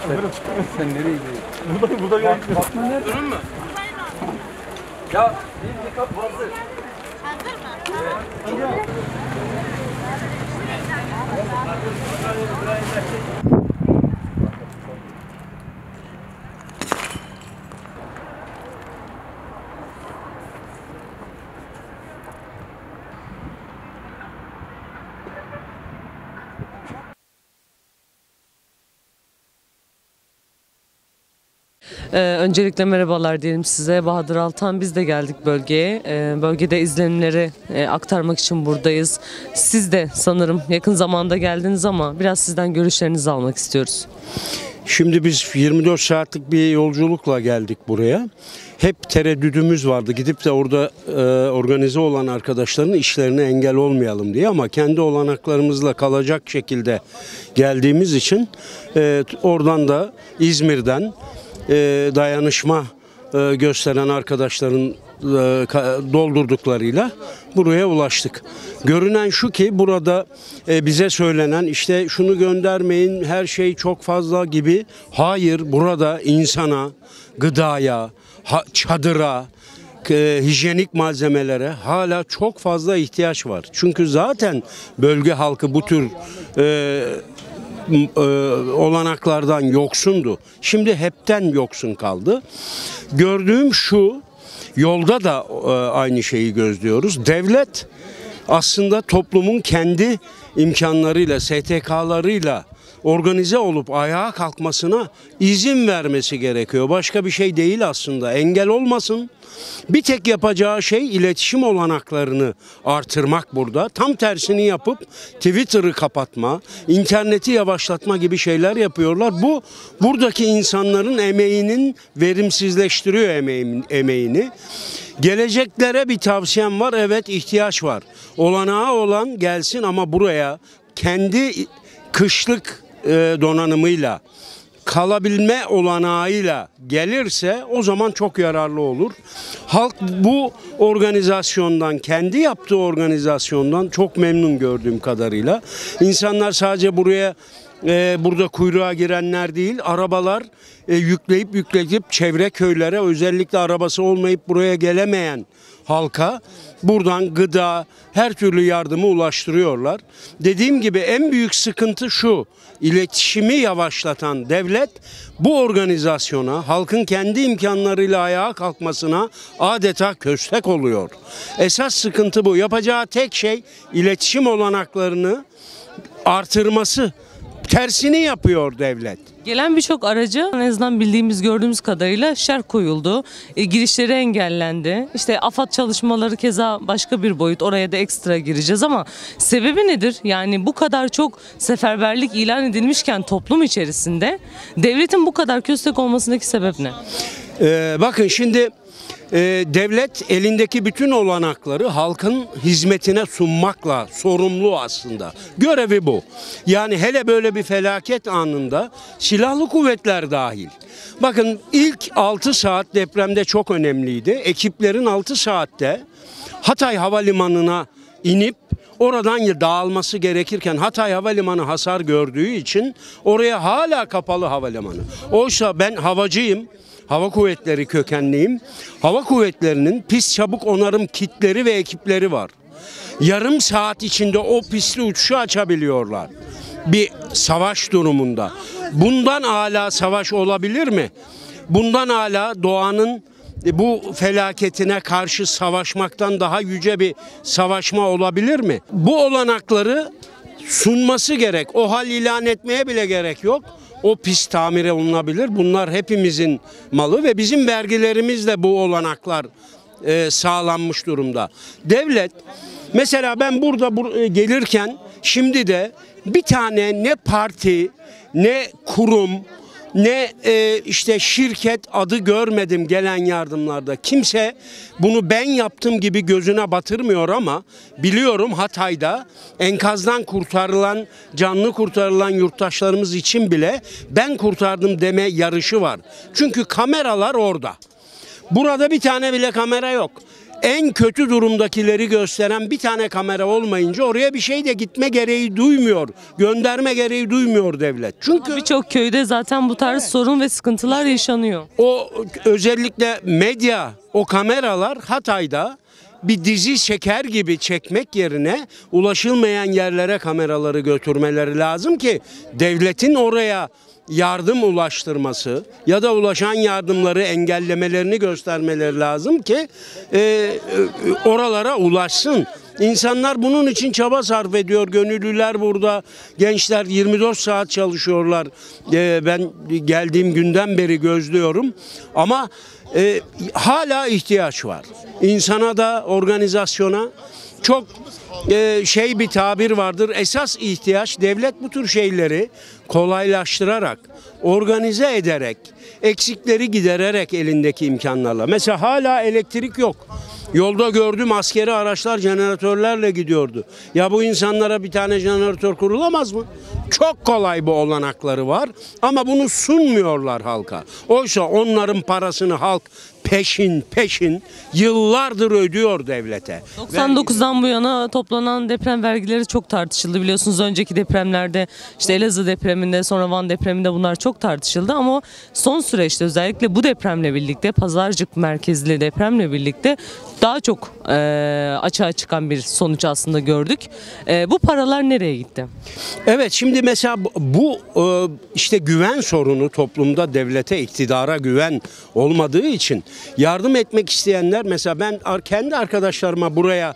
Sen nereye gidiyorsun? Burada Fatma nerede? Durun mu? Ya bir kap hazır. Hazır mı? Öncelikle merhabalar diyelim size. Bahadır Altan, biz de geldik bölgeye. Bölgede izlenimleri aktarmak için buradayız. Siz de sanırım yakın zamanda geldiniz ama biraz sizden görüşlerinizi almak istiyoruz. Şimdi biz 24 saatlik bir yolculukla geldik buraya. Hep tereddüdümüz vardı. Gidip de orada organize olan arkadaşların işlerine engel olmayalım diye, ama kendi olanaklarımızla kalacak şekilde geldiğimiz için oradan da İzmir'den dayanışma gösteren arkadaşların doldurduklarıyla buraya ulaştık. Görünen şu ki burada bize söylenen işte şunu göndermeyin, her şey çok fazla gibi. Hayır, burada insana, gıdaya, çadıra, hijyenik malzemelere hala çok fazla ihtiyaç var. Çünkü zaten bölge halkı bu tür olanaklardan yoksundu. Şimdi hepten yoksun kaldı. Gördüğüm şu, yolda da aynı şeyi gözlüyoruz. Devlet aslında toplumun kendi imkanlarıyla, STK'larıyla organize olup ayağa kalkmasına izin vermesi gerekiyor. Başka bir şey değil aslında. Engel olmasın. Bir tek yapacağı şey iletişim olanaklarını artırmak burada. Tam tersini yapıp Twitter'ı kapatma, interneti yavaşlatma gibi şeyler yapıyorlar. Bu buradaki insanların emeğinin verimsizleştiriyor emeğini. Geleceklere bir tavsiyem var. Evet, ihtiyaç var. Olanağı olan gelsin ama buraya kendi kışlık donanımıyla, kalabilme olanağıyla gelirse o zaman çok yararlı olur. Halk bu organizasyondan, kendi yaptığı organizasyondan çok memnun gördüğüm kadarıyla. İnsanlar sadece burada kuyruğa girenler değil, arabalar yükleyip çevre köylere, özellikle arabası olmayıp buraya gelemeyen halka buradan gıda, her türlü yardımı ulaştırıyorlar. Dediğim gibi en büyük sıkıntı şu: iletişimi yavaşlatan devlet bu organizasyona, halkın kendi imkanlarıyla ayağa kalkmasına adeta köstek oluyor. Esas sıkıntı bu. Yapacağı tek şey iletişim olanaklarını artırması. Tersini yapıyor devlet. Gelen birçok araca en azından bildiğimiz, gördüğümüz kadarıyla şer koyuldu. Girişleri engellendi. İşte AFAD çalışmaları keza başka bir boyut. Oraya da ekstra gireceğiz ama sebebi nedir? Yani bu kadar çok seferberlik ilan edilmişken toplum içerisinde devletin bu kadar köstek olmasındaki sebep ne? Bakın şimdi devlet elindeki bütün olanakları halkın hizmetine sunmakla sorumlu aslında. Görevi bu. Yani hele böyle bir felaket anında silahlı kuvvetler dahil. Bakın ilk 6 saat depremde çok önemliydi. Ekiplerin 6 saatte Hatay Havalimanı'na inip oradan dağılması gerekirken Hatay Havalimanı hasar gördüğü için oraya hala kapalı havalimanı. Oysa ben havacıyım. Hava Kuvvetleri kökenliyim. Hava Kuvvetleri'nin pist çabuk onarım kitleri ve ekipleri var. Yarım saat içinde o pistli uçuşu açabiliyorlar bir savaş durumunda. Bundan âlâ savaş olabilir mi? Bundan âlâ doğanın bu felaketine karşı savaşmaktan daha yüce bir savaşma olabilir mi? Bu olanakları sunması gerek. O hal ilan etmeye bile gerek yok. O pist tamir olunabilir. Bunlar hepimizin malı ve bizim vergilerimizle bu olanaklar sağlanmış durumda. Devlet, mesela ben burada gelirken şimdi de bir tane ne parti, ne kurum, ne işte şirket adı görmedim gelen yardımlarda. Kimse bunu ben yaptım gibi gözüne batırmıyor ama biliyorum Hatay'da enkazdan kurtarılan, canlı kurtarılan yurttaşlarımız için bile ben kurtardım deme yarışı var. Çünkü kameralar orada. Burada bir tane bile kamera yok. en kötü durumdakileri gösteren bir tane kamera olmayınca oraya bir şey de gitme gereği duymuyor. Gönderme gereği duymuyor devlet. Çünkü Birçok köyde zaten bu tarz sorun ve sıkıntılar yaşanıyor. o özellikle medya, o kameralar Hatay'da bir dizi çeker gibi çekmek yerine ulaşılmayan yerlere kameraları götürmeleri lazım ki devletin oraya yardım ulaştırması ya da ulaşan yardımları engellemelerini göstermeleri lazım ki oralara ulaşsın. İnsanlar bunun için çaba sarf ediyor. Gönüllüler burada. Gençler 24 saat çalışıyorlar. Ben geldiğim günden beri gözlüyorum. Ama hala ihtiyaç var. İnsana da organizasyona çok bir tabir vardır. Esas ihtiyaç devlet bu tür şeyleri kolaylaştırarak, organize ederek, eksikleri gidererek elindeki imkanlarla. Mesela hala elektrik yok. Yolda gördüm askeri araçlar jeneratörlerle gidiyordu. Ya bu insanlara bir tane jeneratör kurulamaz mı? Çok kolay bu olanakları var ama bunu sunmuyorlar halka. Oysa onların parasını halk peşin yıllardır ödüyor devlete. 99'dan bu yana toplanan deprem vergileri çok tartışıldı. Biliyorsunuz önceki depremlerde işte Elazığ depreminde sonra Van depreminde bunlar çok tartışıldı ama son süreçte özellikle bu depremle birlikte Pazarcık merkezli depremle birlikte daha çok açığa çıkan bir sonuç aslında gördük. Bu paralar nereye gitti? Evet, şimdi mesela bu işte güven sorunu toplumda, devlete, iktidara güven olmadığı için yardım etmek isteyenler, mesela ben kendi arkadaşlarıma buraya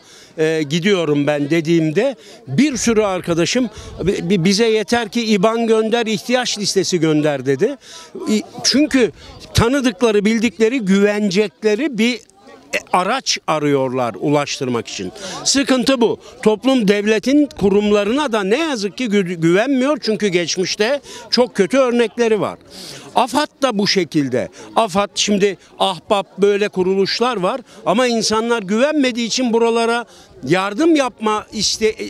gidiyorum ben dediğimde bir sürü arkadaşım bize yeter ki IBAN gönder, ihtiyaç listesi gönder dedi. Çünkü tanıdıkları, bildikleri, güvenecekleri bir araç arıyorlar ulaştırmak için. Sıkıntı bu. Toplum devletin kurumlarına da ne yazık ki güvenmiyor çünkü geçmişte çok kötü örnekleri var. AFAD da bu şekilde. AFAD, şimdi Ahbap, böyle kuruluşlar var ama insanlar güvenmediği için buralara yardım yapma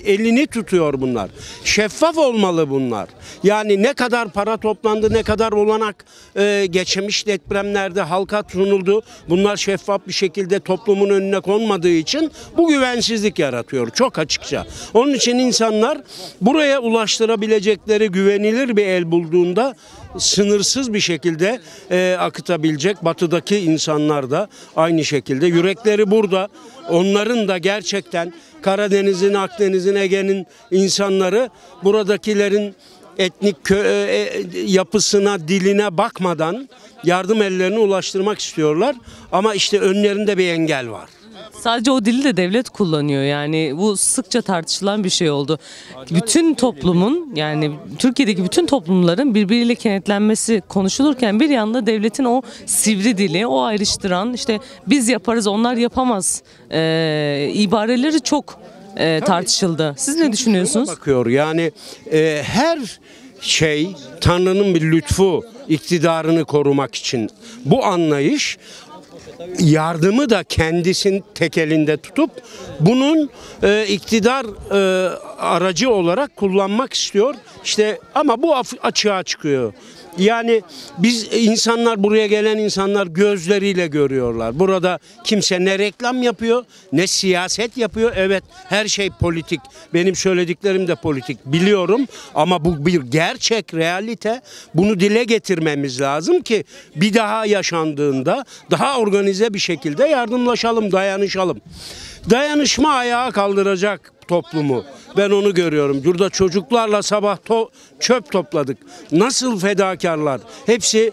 elini tutuyor bunlar. Şeffaf olmalı bunlar. Yani ne kadar para toplandı, ne kadar olanak geçmiş depremlerde halka sunuldu. Bunlar şeffaf bir şekilde toplumun önüne konmadığı için bu güvensizlik yaratıyor çok açıkça. Onun için insanlar buraya ulaştırabilecekleri güvenilir bir el bulduğunda sınırsız bir şekilde akıtabilecek. Batıdaki insanlar da aynı şekilde. Yürekleri burada. Onların da gerçekten Karadeniz'in, Akdeniz'in, Ege'nin insanları buradakilerin etnik yapısına, diline bakmadan yardım ellerini ulaştırmak istiyorlar. Ama işte önlerinde bir engel var. Sadece o dili de devlet kullanıyor, yani bu sıkça tartışılan bir şey oldu. Bütün toplumun, yani Türkiye'deki bütün toplumların birbiriyle kenetlenmesi konuşulurken bir yanda devletin o sivri dili, o ayrıştıran, işte biz yaparız onlar yapamaz ibareleri çok tartışıldı. Siz ne düşünüyorsunuz? Bakıyor yani her şey Tanrı'nın bir lütfu, iktidarını korumak için bu anlayış yardımı da kendisinin tek elinde tutup bunun iktidar aracı olarak kullanmak istiyor. İşte ama bu açığa çıkıyor. Yani buraya gelen insanlar gözleriyle görüyorlar. Burada kimse ne reklam yapıyor, ne siyaset yapıyor. Evet, her şey politik. Benim söylediklerim de politik, biliyorum. Ama bu bir gerçek, realite. Bunu dile getirmemiz lazım ki bir daha yaşandığında daha organize bir şekilde yardımlaşalım, dayanışalım. Dayanışma ayağa kaldıracak toplumu. Ben onu görüyorum. Burada çocuklarla sabah çöp topladık. Nasıl fedakarlar. Hepsi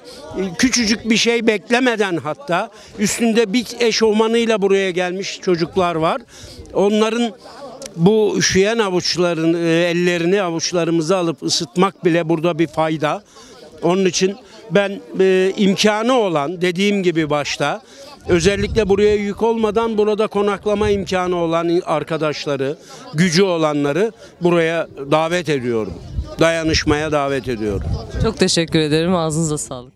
küçücük bir şey beklemeden, hatta üstünde bir eşofmanıyla buraya gelmiş çocuklar var. Onların bu üşüyen ellerini avuçlarımıza alıp ısıtmak bile burada bir fayda. Onun için ben imkanı olan, dediğim gibi başta, özellikle buraya yük olmadan burada konaklama imkanı olan arkadaşları, gücü olanları buraya davet ediyorum. Dayanışmaya davet ediyorum. Çok teşekkür ederim. Ağzınıza sağlık.